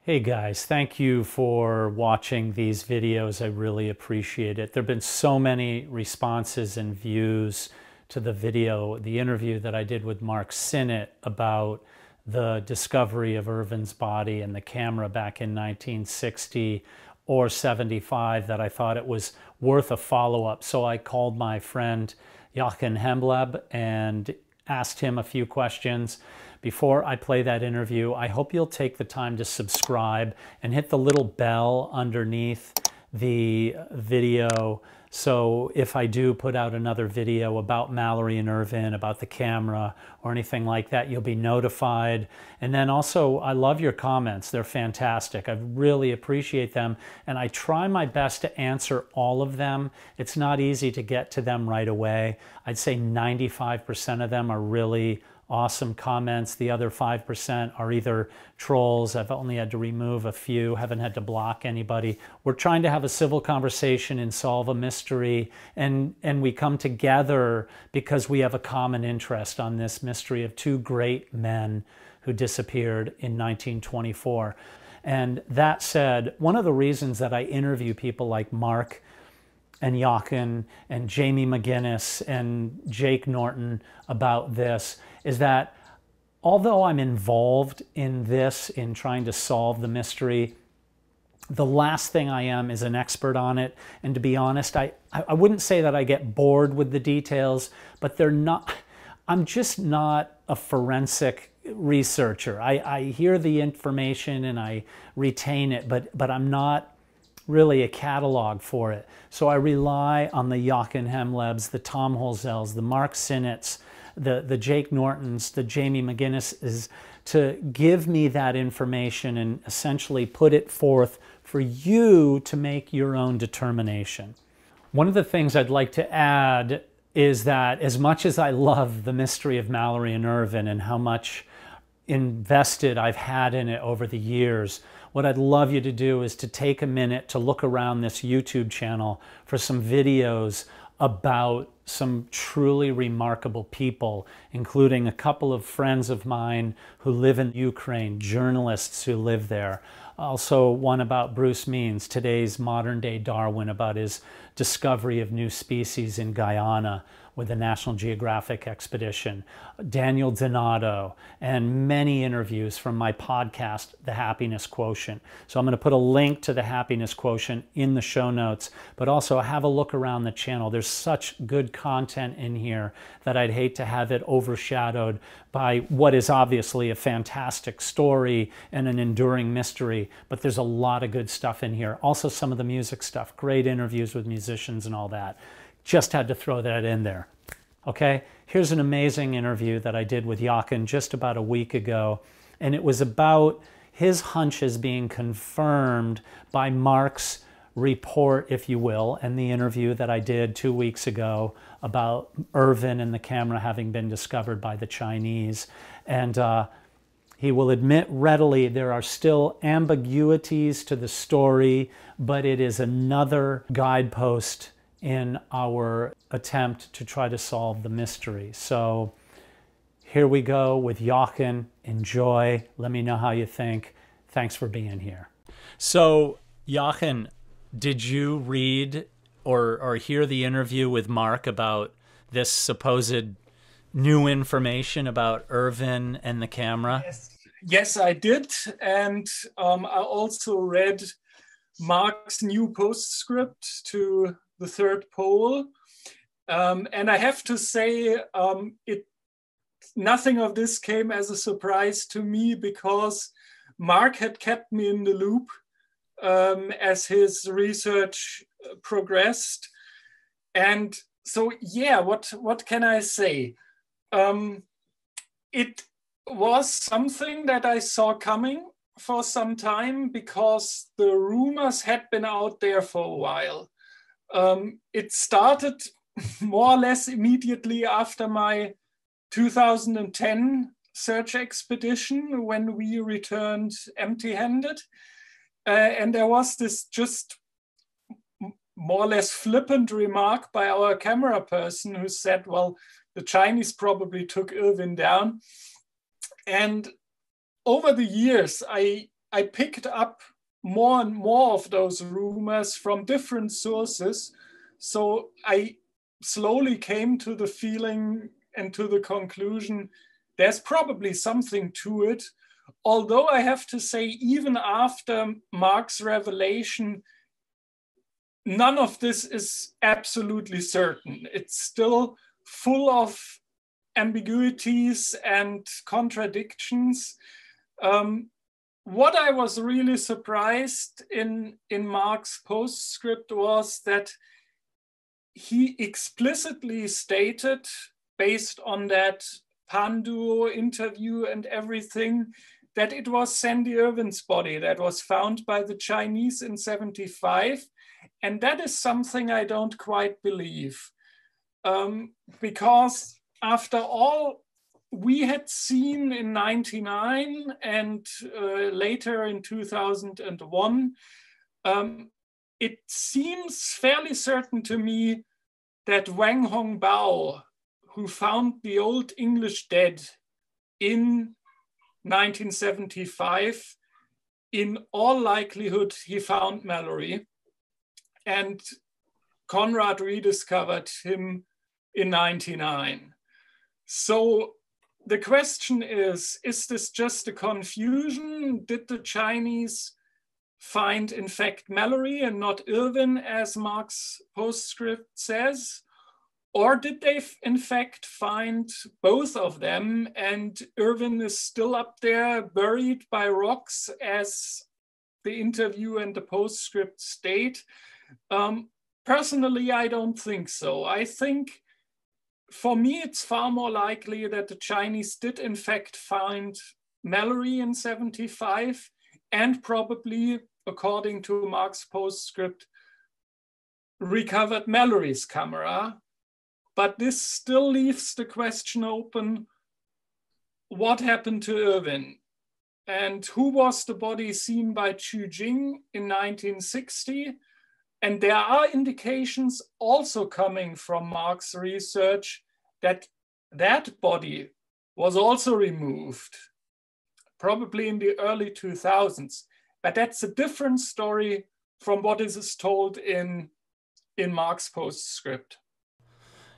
Hey guys, thank you for watching these videos. I really appreciate it. There have been so many responses and views to the video, the interview that I did with Mark Synnott about the discovery of Irvine's body and the camera back in 1960 or 75, that I thought it was worth a follow-up. So I called my friend Jochen and asked him a few questions. Before I play that interview, I hope you'll take the time to subscribe and hit the little bell underneath the video. So if I do put out another video about Mallory and Irvine, about the camera or anything like that, you'll be notified. And then also, I love your comments. They're fantastic. I really appreciate them. And I try my best to answer all of them. It's not easy to get to them right away. I'd say 95% of them are really awesome comments. The other 5% are either trolls. I've only had to remove a few, haven't had to block anybody. We're trying to have a civil conversation and solve a mystery, and we come together because we have a common interest on this mystery of two great men who disappeared in 1924. And that said, one of the reasons that I interview people like Mark and Jochen and Jamie McGinnis and Jake Norton about this is that although I'm involved in this, in trying to solve the mystery, the last thing I am is an expert on it. And to be honest, I wouldn't say that I get bored with the details, but I'm just not a forensic researcher. I hear the information and I retain it, but I'm not really a catalog for it. So I rely on the Jochen Hemlebs, the Tom Holzells, the Mark Synnotts, the Jake Nortons, the Jamie McGinnises, to give me that information and essentially put it forth for you to make your own determination. One of the things I'd like to add is that as much as I love the mystery of Mallory and Irvine and how much invested I've had in it over the years, what I'd love you to do is to take a minute to look around this YouTube channel for some videos about some truly remarkable people, including a couple of friends of mine who live in Ukraine, journalists who live there. Also one about Bruce Means, today's modern day Darwin, about his discovery of new species in Guyana with the National Geographic expedition, Daniel Donato, and many interviews from my podcast, The Happiness Quotient. So I'm going to put a link to The Happiness Quotient in the show notes, but also have a look around the channel. There's such good content in here that I'd hate to have it overshadowed by what is obviously a fantastic story and an enduring mystery, but there's a lot of good stuff in here. Also some of the music stuff, great interviews with musicians and all that. Just had to throw that in there. Okay, here's an amazing interview that I did with Jochen just about a week ago, and it was about his hunches being confirmed by Mark's report, if you will, and the interview that I did 2 weeks ago about Irvine and the camera having been discovered by the Chinese. And he will admit readily there are still ambiguities to the story, but it is another guidepost in our attempt to try to solve the mystery. So here we go with Jochen. Enjoy. Let me know how you think. Thanks for being here. So Jochen, did you read or hear the interview with Mark about this supposed new information about Irvine and the camera? Yes, I did. And I also read Mark's new postscript to the third pole. And I have to say, nothing of this came as a surprise to me because Mark had kept me in the loop as his research progressed. And so, yeah, what can I say? It was something that I saw coming for some time because the rumors had been out there for a while. It started more or less immediately after my 2010 search expedition when we returned empty-handed. And there was this just more or less flippant remark by our camera person who said, well, the Chinese probably took Irvine down. And over the years, I I picked up more and more of those rumors from different sources. So I slowly came to the feeling and to the conclusion there's probably something to it. Although I have to say, even after Mark's revelation, none of this is absolutely certain. It's still full of ambiguities and contradictions. What I was really surprised in Mark's postscript was that he explicitly stated, based on that Panduo interview and everything, that it was Sandy Irvine's body that was found by the Chinese in 75. And that is something I don't quite believe. Because after all we had seen in 99 and later in 2001, it seems fairly certain to me that Wang Hongbao, who found the Old English dead in 1975, in all likelihood, he found Mallory, and Conrad rediscovered him in 99. So the question is this just a confusion? Did the Chinese find, in fact, Mallory and not Irvine, as Mark's postscript says? Or did they, in fact, find both of them, and Irvine is still up there, buried by rocks, as the interview and the postscript state? Personally, I don't think so. I think, for me, it's far more likely that the Chinese did, in fact, find Mallory in 75, and probably, according to Mark's postscript, recovered Mallory's camera. But this still leaves the question open, what happened to Irvine? And who was the body seen by Chu Jing in 1960? And there are indications also coming from Mark's research that that body was also removed, probably in the early 2000s. But that's a different story from what is told in Mark's postscript.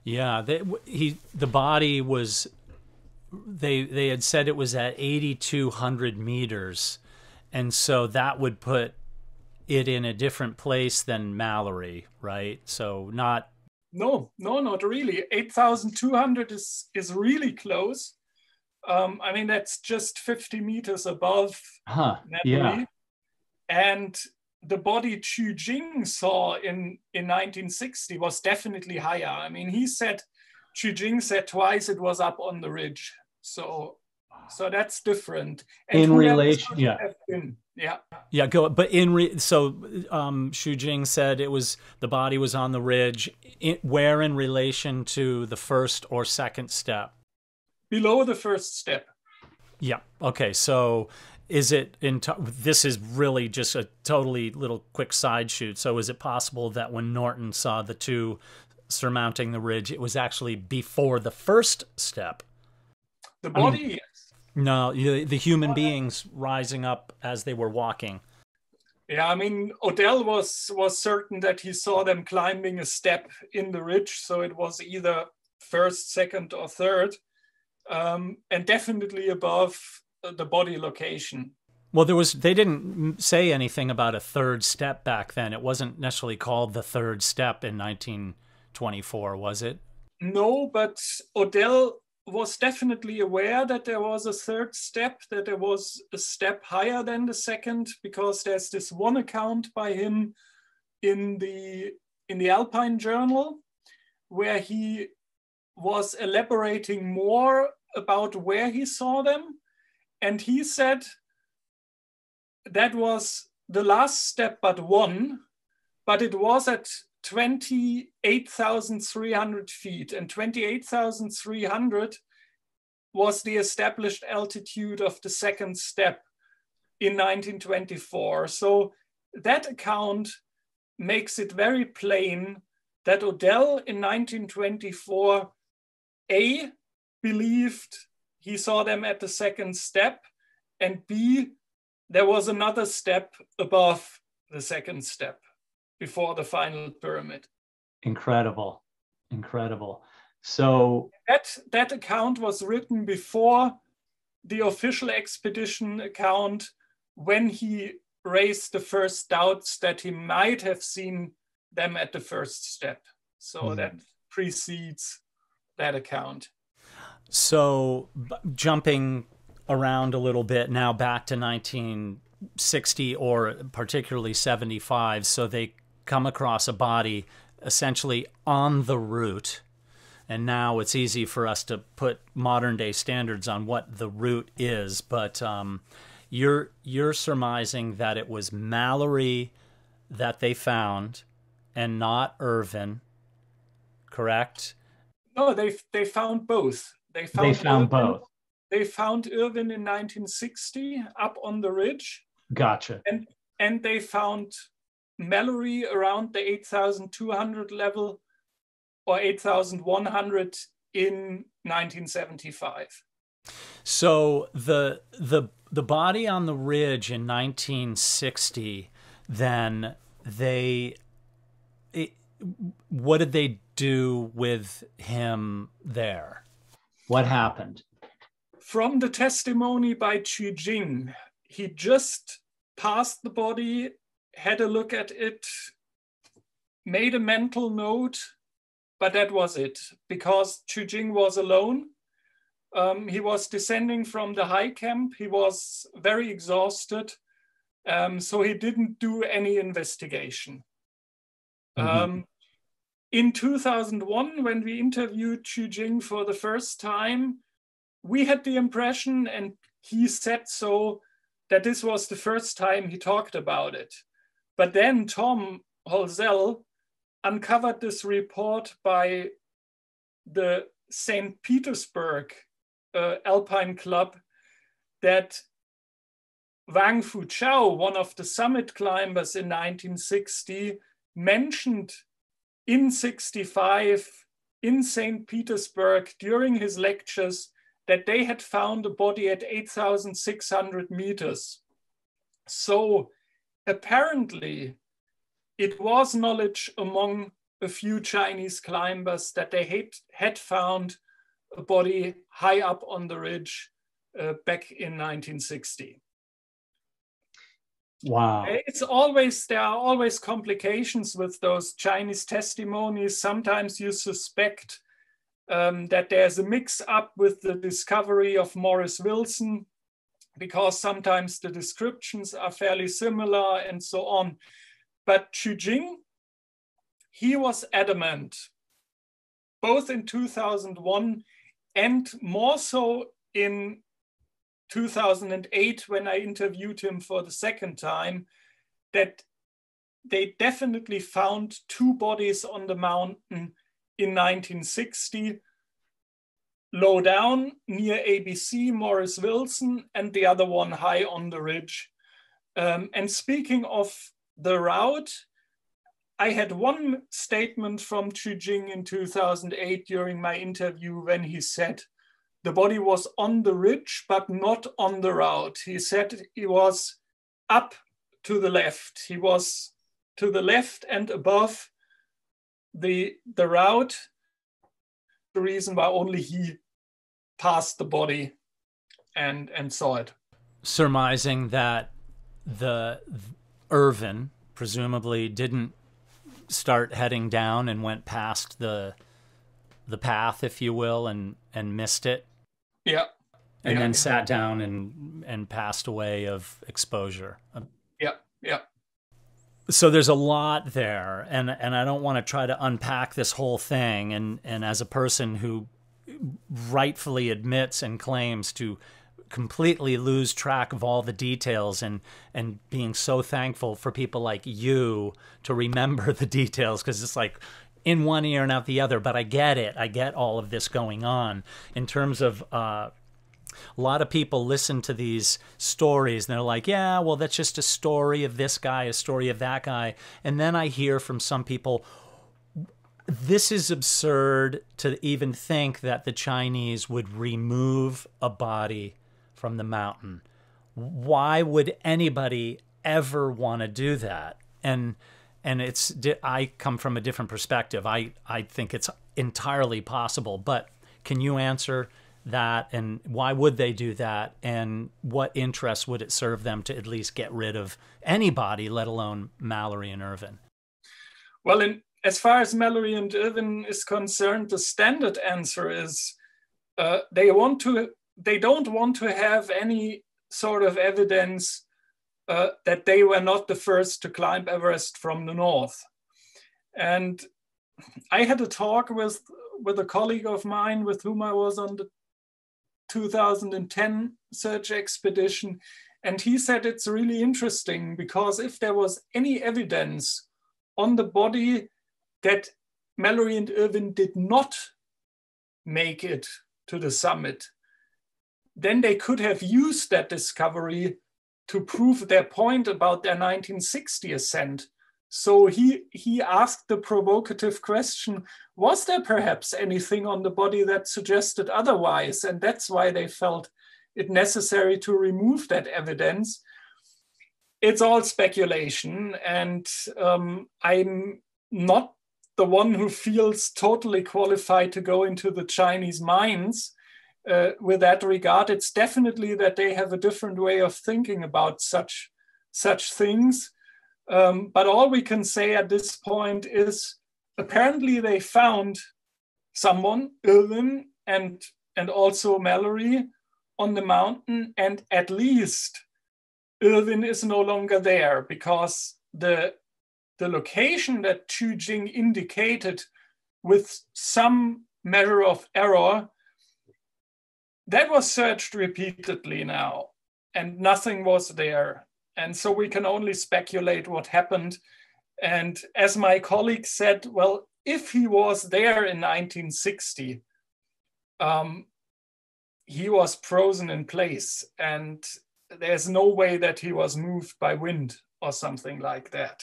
Yeah, the body was, they had said it was at 8,200 meters, and so that would put it in a different place than Mallory, right? So not... No, not really. 8,200 is really close. I mean, that's just 50 meters above Mallory. Yeah. And the body Chu Jing saw in 1960 was definitely higher. I mean, Chu Jing said twice it was up on the ridge. So that's different. And in relation, yeah. Yeah, go. But Xu Jing said the body was on the ridge. Where in relation to the first or second step? Below the first step. Yeah. Okay. So is it this is really just a totally little quick side shoot. So is it possible that when Norton saw the two surmounting the ridge, it was actually before the first step? The body, yes. No, the human beings rising up as they were walking. Yeah, I mean, Odell was certain that he saw them climbing a step in the ridge, so it was either first, second, or third, and definitely above the body location. Well, they didn't say anything about a third step back then. It wasn't necessarily called the third step in 1924, was it? No, but Odell was definitely aware that there was a third step, that there was a step higher than the second, because there's this one account by him in the Alpine Journal where he was elaborating more about where he saw them. And he said that was the last step but one, but it was at 28,300 feet, and 28,300 was the established altitude of the second step in 1924. So that account makes it very plain that Odell in 1924, A, believed he saw them at the second step, and B, there was another step above the second step before the final pyramid. Incredible, incredible. So that account was written before the official expedition account, when he raised the first doubts that he might have seen them at the first step. So that precedes that account. So jumping around a little bit now back to 1960 or particularly 75. So they come across a body essentially on the route. And now it's easy for us to put modern day standards on what the route is. But you're surmising that it was Mallory that they found and not Irvine, correct? No, they found both. They found both. They found Irvine in 1960 up on the ridge. Gotcha. And they found Mallory around the 8,200 level or 8,100 in 1975. So the body on the ridge in 1960, then what did they do with him there? What happened? From the testimony by Chu Jing, he just passed the body, had a look at it, made a mental note, but that was it, because Chu Jing was alone. He was descending from the high camp. He was very exhausted, so he didn't do any investigation. In 2001, when we interviewed Chu Jing for the first time, we had the impression, and he said so, that this was the first time he talked about it. But then Tom Holzell uncovered this report by the St. Petersburg Alpine Club that Wang Fuchao, one of the summit climbers in 1960, mentioned in 65 in St. Petersburg during his lectures that they had found a body at 8,600 meters. So apparently it was knowledge among a few Chinese climbers that they had found a body high up on the ridge back in 1960. Wow. There are always complications with those Chinese testimonies. Sometimes you suspect that there's a mix up with the discovery of Maurice Wilson, because sometimes the descriptions are fairly similar and so on. But Chu Jing, he was adamant, both in 2001 and more so in 2008, when I interviewed him for the second time, that they definitely found two bodies on the mountain in 1960, low down near ABC, Maurice Wilson, and the other one high on the ridge. And speaking of the route, I had one statement from Chu Jing in 2008 during my interview when he said the body was on the ridge, but not on the route. He said he was up to the left. He was to the left and above the route. The reason why only he passed the body and saw it. Surmising that the Irvine presumably didn't start heading down and went past the path, if you will, and missed it. Yeah. And then sat down and passed away of exposure. Yeah. So there's a lot there, and I don't want to try to unpack this whole thing. And as a person who rightfully admits and claims to completely lose track of all the details, and being so thankful for people like you to remember the details, because it's like in one ear and out the other, but I get it. I get all of this going on in terms of a lot of people listen to these stories and they're like, yeah, well, that's just a story of this guy, a story of that guy. And then I hear from some people, this is absurd to even think that the Chinese would remove a body from the mountain. why would anybody ever want to do that? And I come from a different perspective. I think it's entirely possible, but can you answer that, and why would they do that, and what interest would it serve them to at least get rid of anybody, let alone Mallory and Irvine? Well, as far as Mallory and Irvine is concerned, the standard answer is they don't want to have any sort of evidence that they were not the first to climb Everest from the north. And I had a talk with a colleague of mine with whom I was on the 2010 search expedition. And he said it's really interesting because if there was any evidence on the body that Mallory and Irvine did not make it to the summit, then they could have used that discovery to prove their point about their 1960 ascent. So he asked the provocative question, was there perhaps anything on the body that suggested otherwise? And that's why they felt it necessary to remove that evidence. It's all speculation, and I'm not the one who feels totally qualified to go into the Chinese minds with that regard. It's definitely that they have a different way of thinking about such things. But all we can say at this point is apparently they found someone, Irvine and also Mallory, on the mountain, and at least Irvine is no longer there because the location that Chu Jing indicated with some measure of error, that was searched repeatedly now, and nothing was there. And so we can only speculate what happened. And as my colleague said, well, if he was there in 1960, he was frozen in place, and there's no way that he was moved by wind or something like that.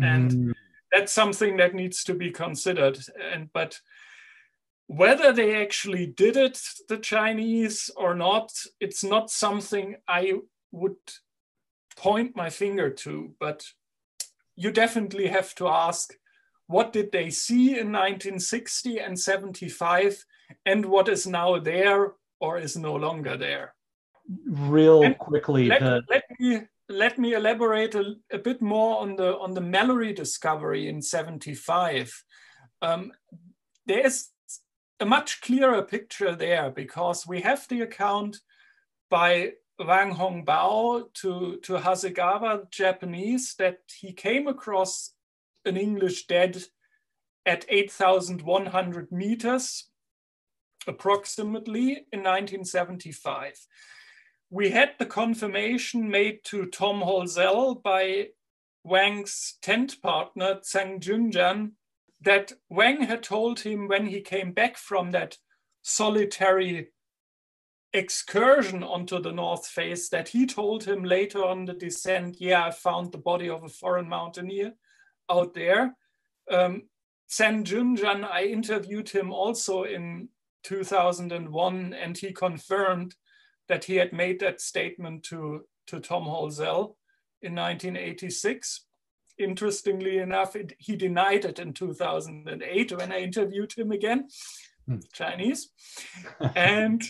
And that's something that needs to be considered. But whether they actually did it, the Chinese, or not, it's not something I would point my finger to. But you definitely have to ask, what did they see in 1960 and 75, and what is now there or is no longer there? Quickly, let me elaborate a bit more on the Mallory discovery in 75. There is a much clearer picture there because we have the account by Wang Hongbao to Hasegawa, Japanese, that he came across an English dead at 8,100 meters, approximately, in 1975. We had the confirmation made to Tom Holzell by Wang's tent partner, Zhang Junjian, that Wang had told him when he came back from that solitary excursion onto the north face, that he told him later on the descent, yeah, I found the body of a foreign mountaineer out there. Zhang Junjian, I interviewed him also in 2001, and he confirmed that he had made that statement to Tom Holzell in 1986. Interestingly enough, he denied it in 2008 when I interviewed him again, Chinese. And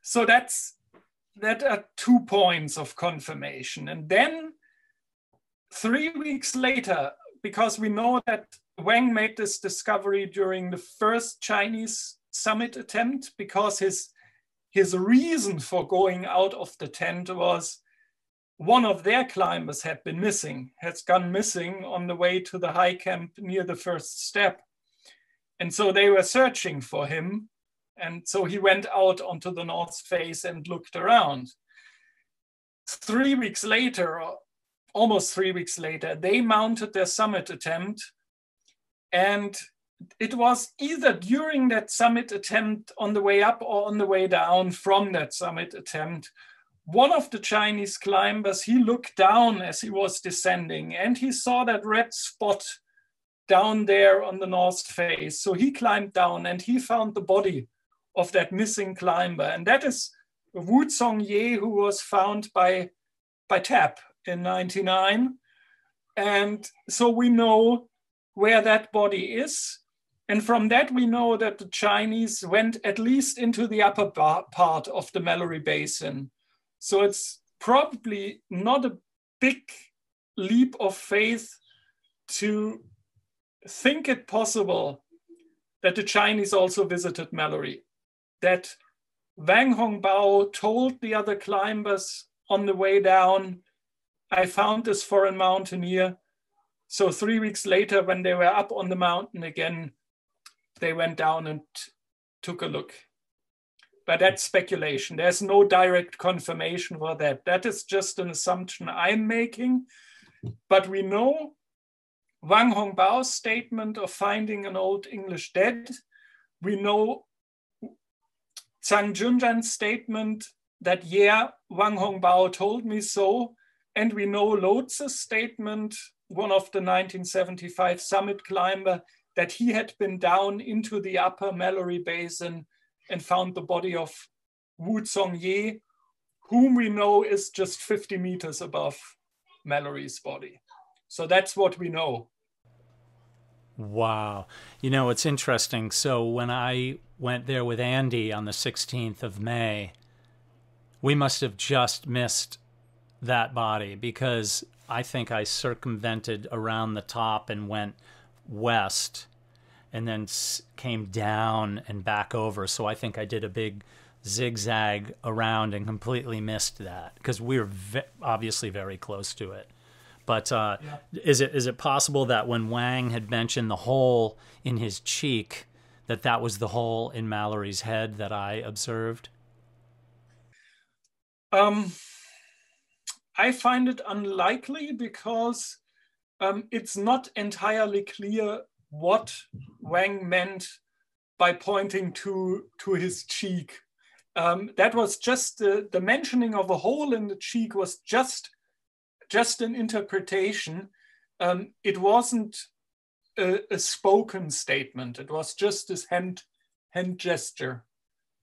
so that are 2 points of confirmation. And then 3 weeks later, because we know that Wang made this discovery during the first Chinese summit attempt, because his reason for going out of the tent was one of their climbers had gone missing on the way to the high camp near the first step. And so they were searching for him. And so he went out onto the north face and looked around. 3 weeks later, or almost 3 weeks later, they mounted their summit attempt. And it was either during that summit attempt on the way up or on the way down from that summit attempt, one of the Chinese climbers, he looked down as he was descending and he saw that red spot down there on the north face. So he climbed down and he found the body of that missing climber. And that is Wu Song-ye, who was found by TAP in 99. And so we know where that body is. And from that, we know that the Chinese went at least into the upper part of the Mallory Basin. So it's probably not a big leap of faith to think it possible that the Chinese also visited Mallory, that Wang Hongbao told the other climbers on the way down, I found this foreign mountaineer. So 3 weeks later, when they were up on the mountain again, they went down and took a look. But that's speculation. There's no direct confirmation for that. That is just an assumption I'm making. But we know Wang Hongbao's statement of finding an Old English dead. We know Zhang Junzhan's statement that, yeah, Wang Hongbao told me so. And we know Lotz's statement, one of the 1975 summit climber, that he had been down into the upper Mallory Basin and found the body of Wu Song-ye, whom we know is just 50 meters above Mallory's body. So that's what we know. Wow. You know, it's interesting. So when I went there with Andy on the 16th of May, we must have just missed that body, because I think I circumvented around the top and went west and then came down and back over. So I think I did a big zigzag around and completely missed that, because we were obviously very close to it. But is it possible that when Wang had mentioned the hole in his cheek, that was the hole in Mallory's head that I observed? I find it unlikely, because it's not entirely clear what Wang meant by pointing to his cheek. That was just the mentioning of a hole in the cheek was just an interpretation. It wasn't a spoken statement. It was just this hand gesture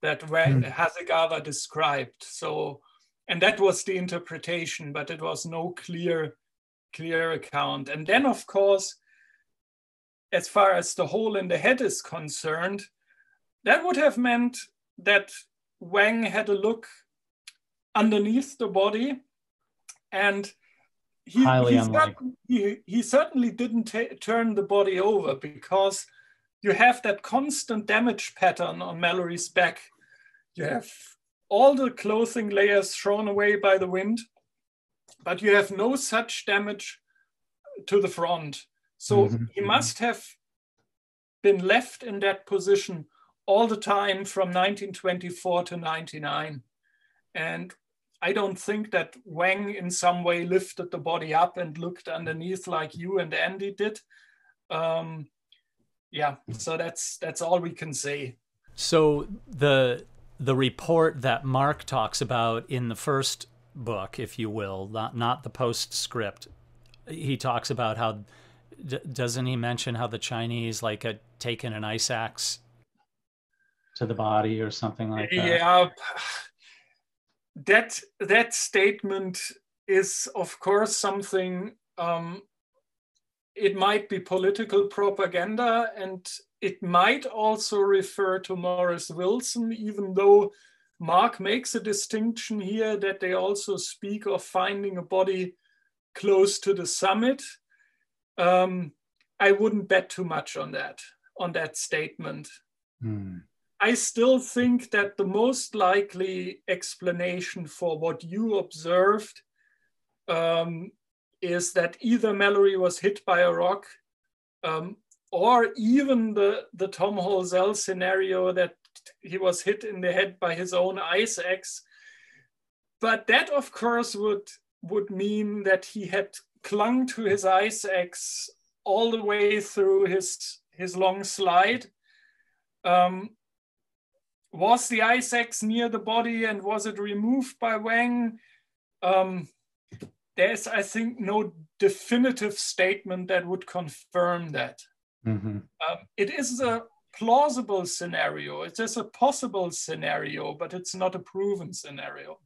that Hasegawa described. So, and that was the interpretation, but it was no clear account. And then, of course, as far as the hole in the head is concerned, that would have meant that Wang had a look underneath the body, and he certainly didn't turn the body over, because you have that constant damage pattern on Mallory's back. You have all the clothing layers thrown away by the wind, but you have no such damage to the front. So he must have been left in that position all the time from 1924 to 99. And I don't think that Wang in some way lifted the body up and looked underneath like you and Andy did. Yeah, so that's all we can say. So the report that Mark talks about in the first book, if you will, not the postscript, he talks about how, doesn't he mention how the Chinese had taken an ice axe to the body or something like that? Yeah, that statement is, of course, something, it might be political propaganda, and it might also refer to Maurice Wilson, even though Mark makes a distinction here that they also speak of finding a body close to the summit. I wouldn't bet too much on that statement. I still think that the most likely explanation for what you observed is that either Mallory was hit by a rock, or even the Tom Holzell scenario that he was hit in the head by his own ice axe. But that, of course, would mean that he had clung to his ice axe all the way through his long slide. Was the ice axe near the body, and was it removed by Wang? There's, I think, no definitive statement that would confirm that. It is a plausible scenario. It is a possible scenario, but it's not a proven scenario.